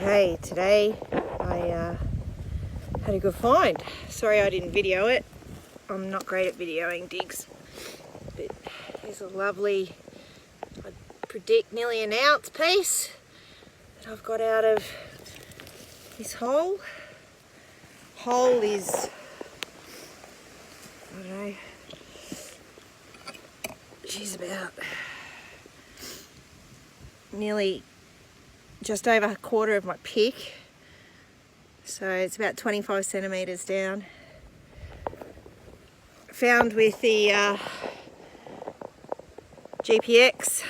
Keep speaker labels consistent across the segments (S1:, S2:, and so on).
S1: Okay, today I had a good find. Sorry I didn't video it. I'm not great at videoing digs. But here's a lovely, I predict nearly an ounce piece that I've got out of this hole. Hole is, I don't know, she's about nearly just over a quarter of my pick, so it's about 25 centimeters down. Found with the GPX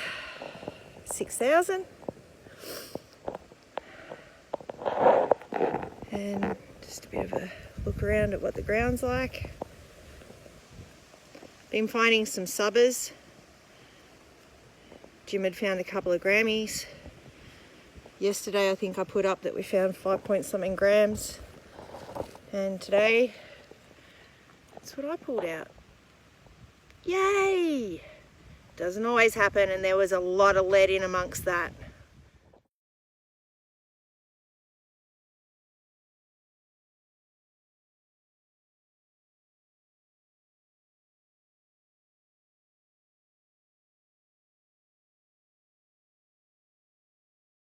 S1: 6000, and just a bit of a look around at what the ground's like. Been finding some subbers. Jim had found a couple of Grammies. Yesterday I think I put up that we found 5 point something grams, and today that's what I pulled out. Yay! Doesn't always happen, and there was a lot of lead in amongst that.